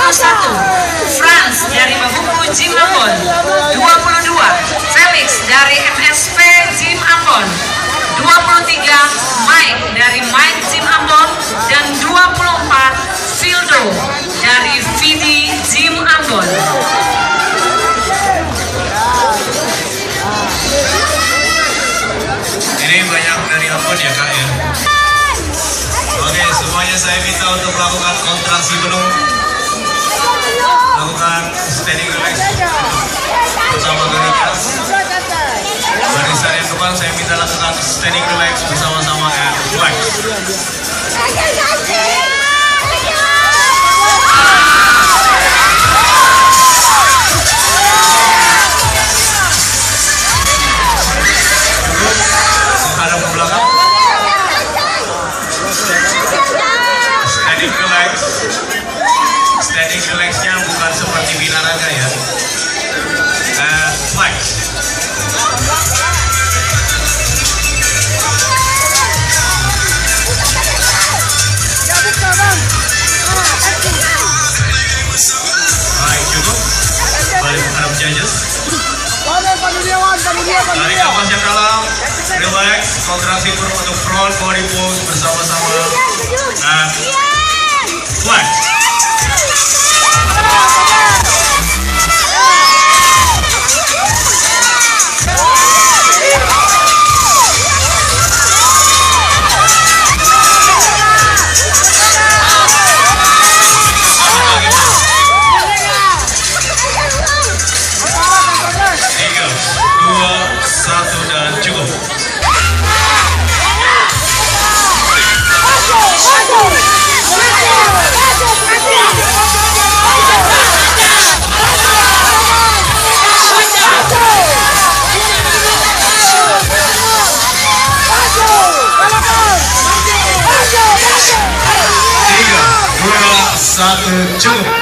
Franz dari Mabuku Gym Ambon. 22 Felix dari MSP Gym Ambon. 23 Mike dari Mike Gym Ambon. Dan 24 Fildo dari Vidi Gym Ambon. Ini banyak dari Ambon ya kak ya. Oke, semuanya saya minta untuk melakukan kontraksi penuh, lakukan standing relax bersama gerakan. Barisan yang depan saya minta lakukan standing relax bersama-sama and flex. Menghadap ke belakang. Standing relax. Standing relaxnya bukan seperti binaraga ya. Flex. Baik, cukup. Balik menghadap judges. Tarik nafas yang dalam. Relax. Kontraksi perut untuk front body pose bersama-sama. And flex. Satu, cukup.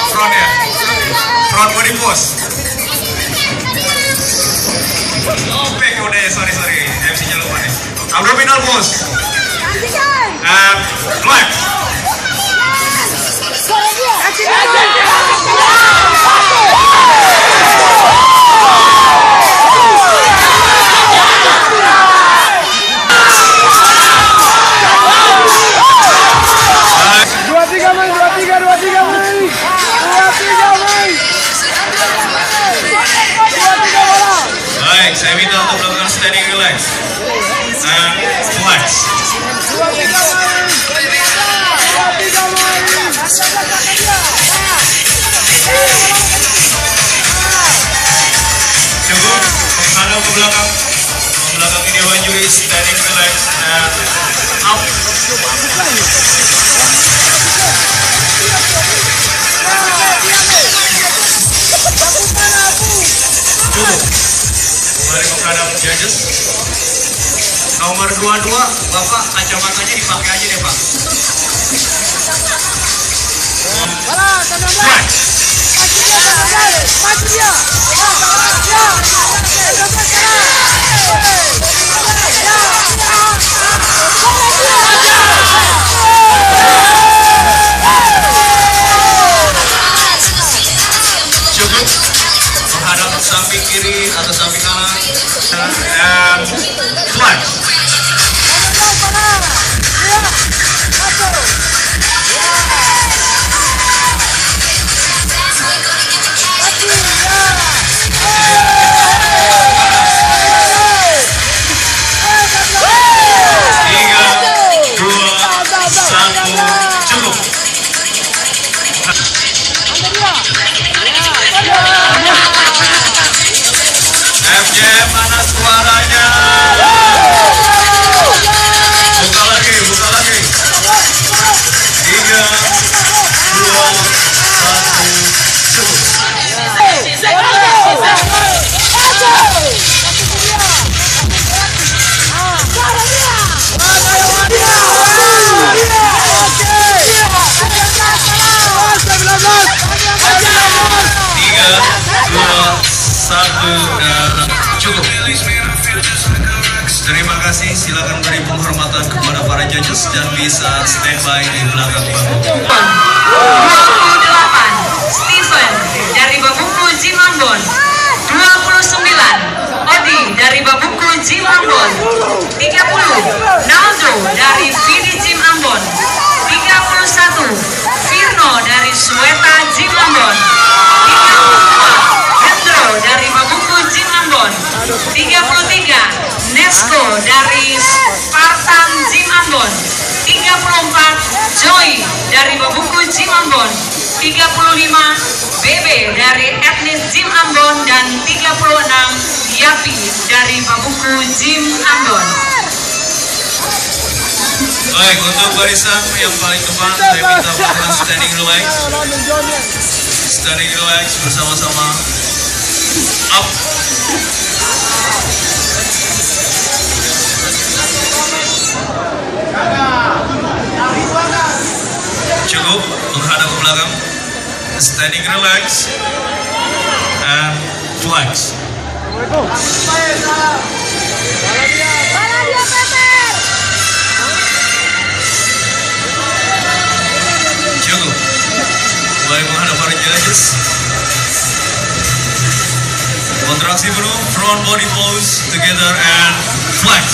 Front ya, front body pose. Oh, back udah, sorry, MC-nya lupa nih. Abdominal pose. And flex. Baik, saya minta untuk melakukan standing relax and flex. Cukup, menghadap ke belakang. Belakang ini maju, standing relax and up. Cukup. Mari menghadap judges. Nomor 22, Bapak kacamatanya dipakai aja deh Pak. Cukup. Menghadap samping kiri atau samping kanan. And flex. satu dan cukup. Terima kasih, silakan beri penghormatan kepada para judges dan bisa standby di belakang panggung. 28 Stephen dari Babuku Jim Ambon. 29 Odi dari Babuku Jim Ambon. 30 Naldo dari Vidi Jim Ambon. 31 Firno dari Sweta Jim Ambon. 32 Hendro dari Babuku Jim Ambon. 33 Nesko dari Spartan Jim Ambon. 34 Joy dari Babuku Jim Ambon. 35 Bebe dari etnis Jim Ambon dan 36 Yapi dari Babuku Jim Ambon. Baik, untuk barisan yang paling depan saya minta melakukan standing relax. Standing relax bersama-sama. Up. Cukup, menghadap ke belakang. Standing relax and flex. Cukup. Mulai menghadap para judges. Kontraksi penuh, front body pose together and flex.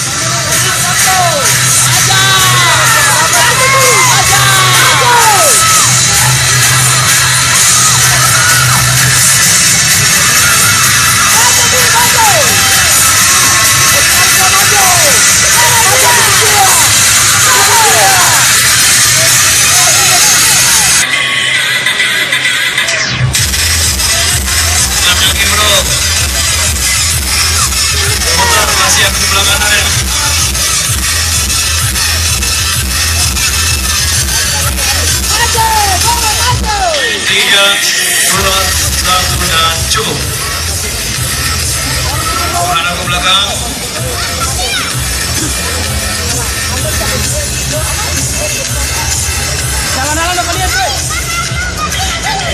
Sebelah kanan ya. 3, 2, 1 dan cukup. Menghadap ke belakang.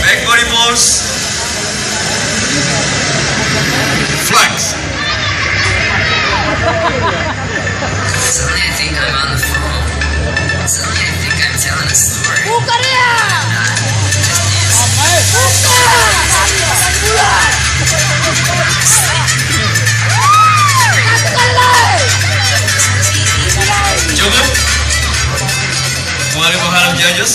Back body pose. Flex. Suddenly I think I'm on the phone. Suddenly I think I'm telling a story. Buka dia! Cukup. Kembali menghadap judges.